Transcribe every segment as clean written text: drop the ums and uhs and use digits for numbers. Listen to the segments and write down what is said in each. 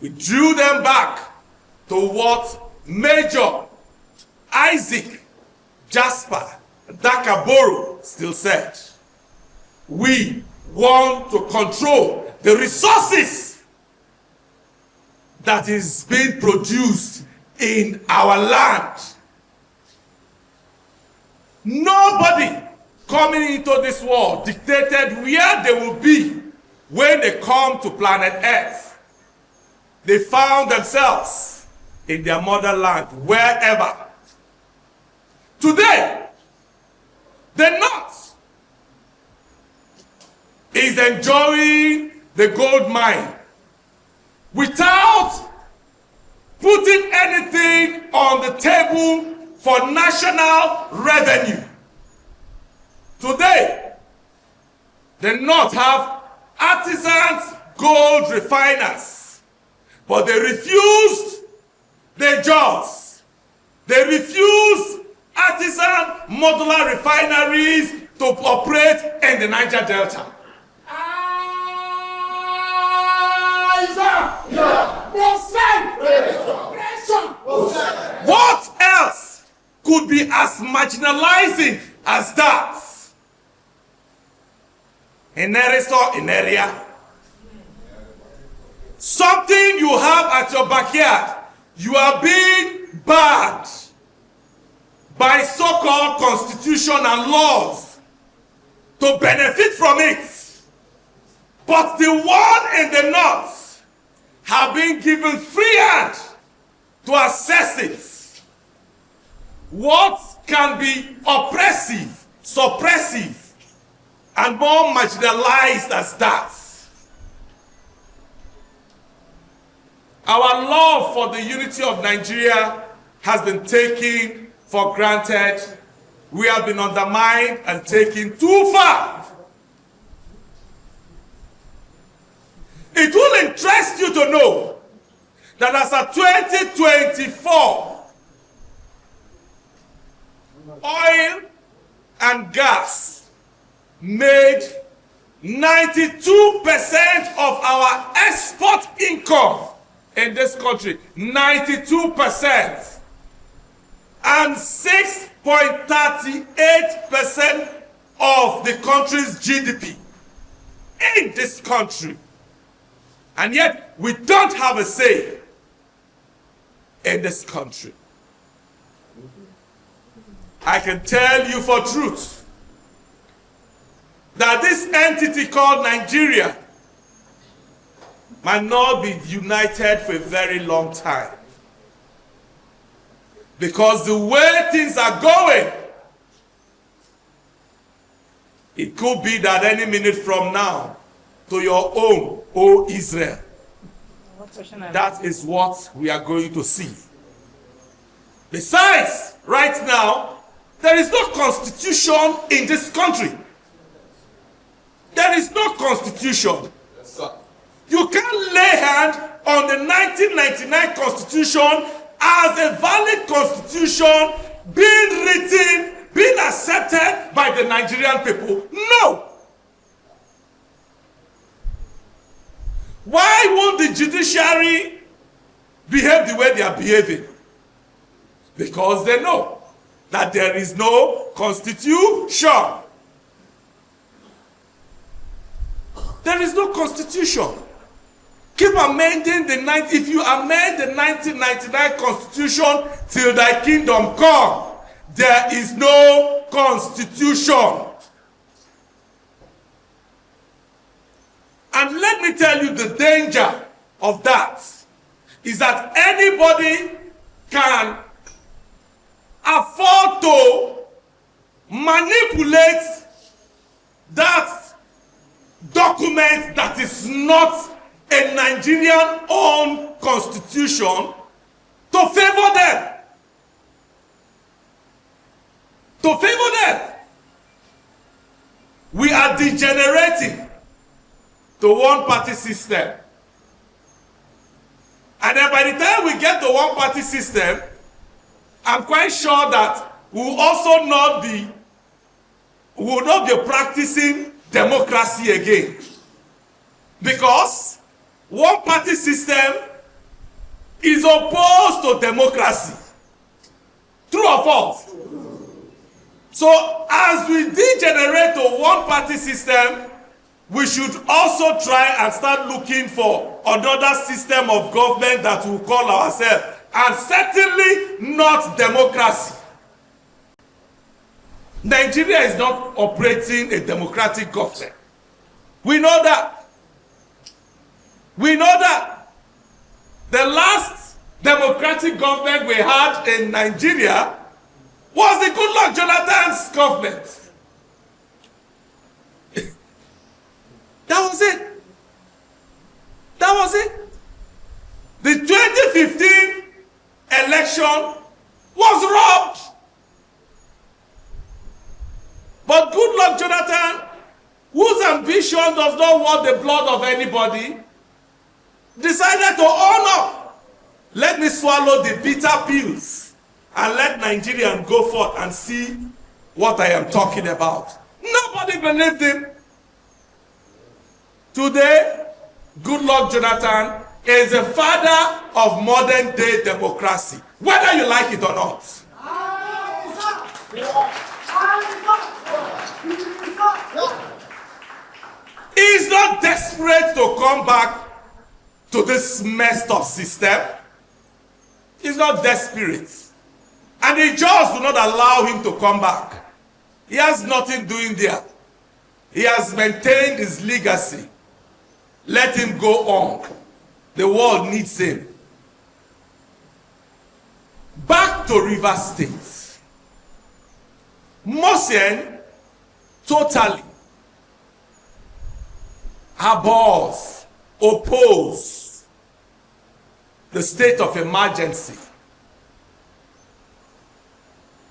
We drew them back to what Major Isaac Jasper Dakaboro still said. We want to control the resources that is being produced in our land. Nobody coming into this world dictated where they will be when they come to planet Earth. They found themselves in their motherland, wherever. Today, the North is enjoying the gold mine without putting anything on the table for national revenue. Today, the North have artisans, gold refiners, but they refused the Ijaws. They refused artisan modular refineries to operate in the Niger Delta. What else could be as marginalizing as that? In area, something you have at your backyard, you are being barred by so-called constitution and laws to benefit from it. But the one in the North have been given free hand to access it. What can be oppressive, suppressive, and more marginalized as that? Our love for the unity of Nigeria has been taken for granted. We have been undermined and taken too far. It will interest you to know that as of 2024, oil and gas made 92% of our export income in this country. 92%. And 6.38% of the country's GDP in this country. And yet, we don't have a say in this country. I can tell you for truth that this entity called Nigeria might not be united for a very long time. Because the way things are going, it could be that any minute from now, to your own, O Israel, that is what we are going to see. Besides, right now, there is no constitution in this country. There is no constitution. Yes, sir. You can't lay hand on the 1999 constitution as a valid constitution being written, being accepted by the Nigerian people. No. Why won't the judiciary behave the way they are behaving? Because they know that there is no constitution. There is no constitution. Keep amending if you amend the 1999 constitution till thy kingdom come, there is no constitution. And let me tell you, the danger of that is that anybody can afford to manipulate that document that is not a Nigerian-owned constitution to favor them. To favor them. We are degenerating to one-party system. And then by the time we get to one-party system, I'm quite sure that we will also not be practicing democracy again. Because one-party system is opposed to democracy. True or false? So as we degenerate to one-party system, we should also try and start looking for another system of government that we call ourselves, and certainly not democracy. Nigeria is not operating a democratic government. We know that. We know that. The last democratic government we had in Nigeria was the Goodluck Jonathan's government. That was it. That was it. The 2015 election was robbed. But Goodluck Jonathan, whose ambition does not want the blood of anybody, decided to own up. Let me swallow the bitter pills and let Nigerians go forth and see what I am talking about. Nobody believed him. Today, Goodluck Jonathan is the father of modern day democracy, whether you like it or not. He is not desperate to come back to this messed up system. He's not desperate. And the Ijaws do not allow him to come back. He has nothing doing there. He has maintained his legacy. Let him go on. The world needs him. Back to Rivers State. Mosien totally abhors, oppose the state of emergency.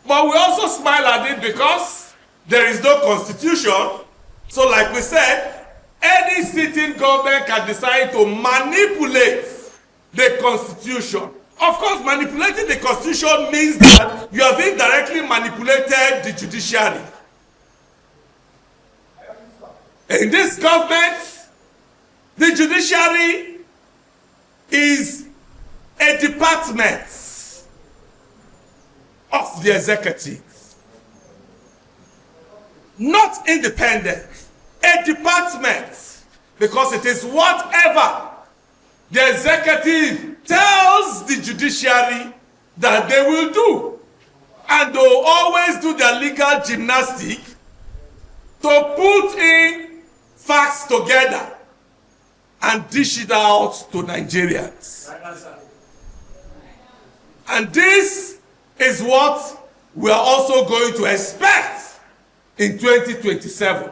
But we also smile at it because there is no constitution. So like we said, any sitting government can decide to manipulate the constitution. Of course, manipulating the constitution means that you have indirectly manipulated the judiciary. In this government, the judiciary is a department of the executive. Not independent. A department, because it is whatever the executive tells the judiciary that they will do, and they will always do their legal gymnastic to put in facts together and dish it out to Nigerians. And this is what we are also going to expect in 2027.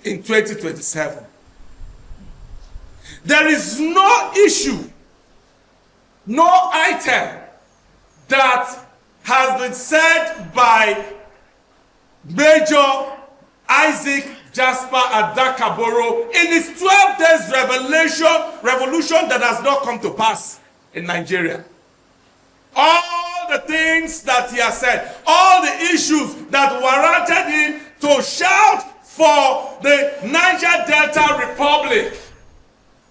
In 2027. There is no issue, no item that has been said by Major Isaac Jasper Adakaboro in his 12 days revolution that has not come to pass in Nigeria. All the things that he has said, all the issues that warranted him to shout for the Niger Delta Republic.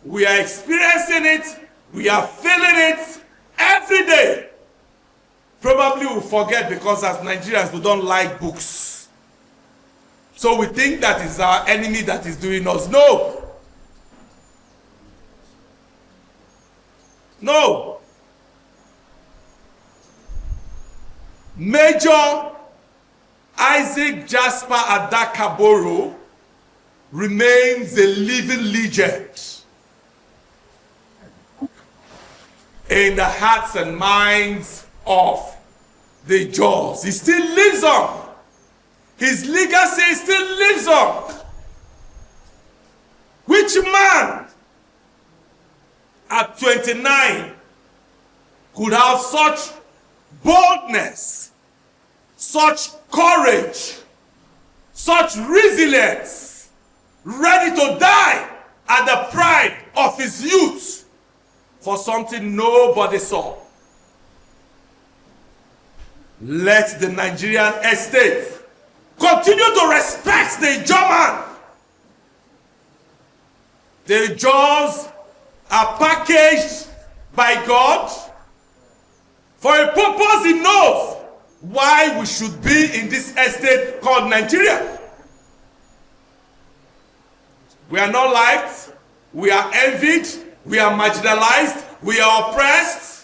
We are experiencing it, we are feeling it every day. Probably we'll forget because as Nigerians we don't like books. So we think that is our enemy that is doing us. No. No. Major Isaac Jasper Adakaboro remains a living legend in the hearts and minds of the Ijaws. He still lives on. His legacy still lives on. Which man at 29 could have such boldness, such courage, such resilience, ready to die at the pride of his youth for something nobody saw? Let the Nigerian estate continue to respect the German. The Ijaws are packaged by God for a purpose He knows why we should be in this estate called Nigeria. We are not liked, we are envied, we are marginalized, we are oppressed.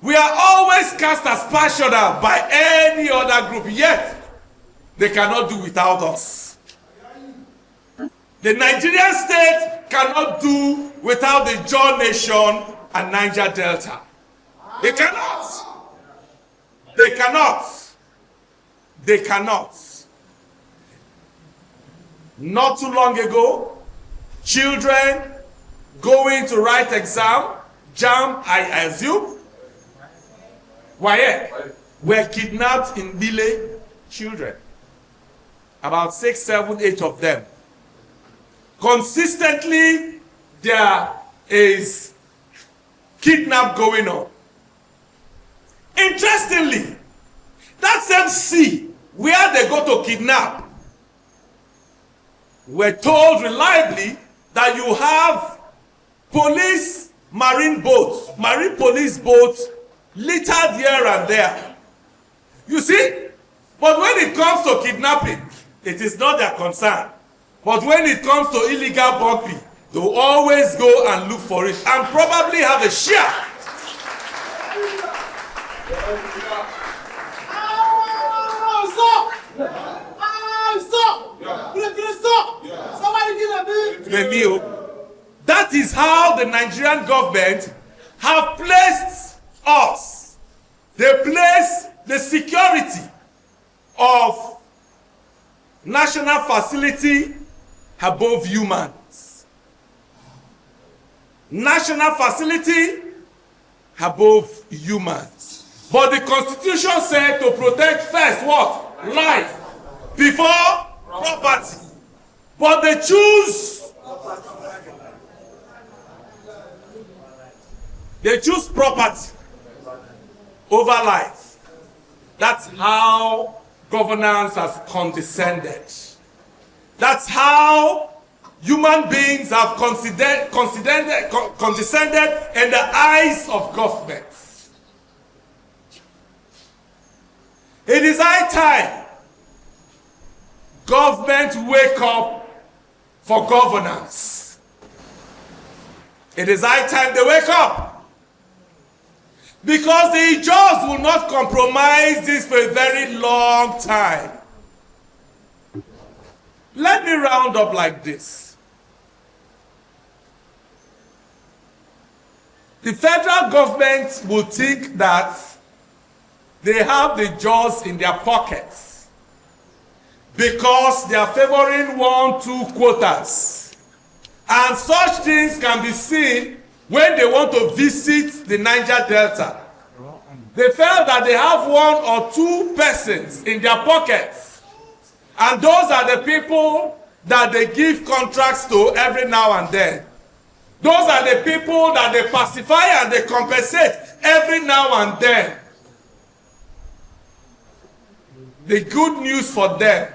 We are always cast as partial by any other group, yet they cannot do without us. The Nigerian state cannot do without the Ijaw nation and Niger Delta. They cannot. They cannot. They cannot. Not too long ago, children going to write exam, JAMB, I assume, were kidnapped in Bile. Children. About 6, 7, 8 of them. Consistently, there is kidnap going on. Interestingly, that same sea where they go to kidnap, we're told reliably that you have police marine boats, marine police boats littered here and there. You see? But when it comes to kidnapping, it is not their concern. But when it comes to illegal bumping, they will always go and look for it and probably have a share. That is how the Nigerian government have placed us. They place the security of national facility above humans. National facility above humans. But the Constitution said to protect first what? Life before property. But they choose property over life. That's how governance has condescended. That's how human beings have condescended in the eyes of government. It is high time government wake up for governance. It is high time they wake up. Because the Ijaws will not compromise this for a very long time. Let me round up like this. The federal government will think that they have the Ijaws in their pockets because they are favoring 1-2 quotas. And such things can be seen when they want to visit the Niger Delta. They felt that they have 1 or 2 persons in their pockets. And those are the people that they give contracts to every now and then. Those are the people that they pacify and they compensate every now and then. The good news for them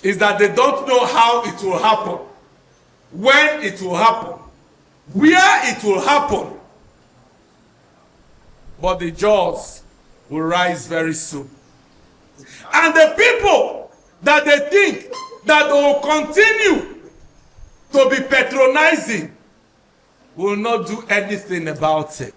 is that they don't know how it will happen, when it will happen, where it will happen. But the Ijaws will rise very soon. And the people that they think that they will continue to be patronizing will not do anything about it.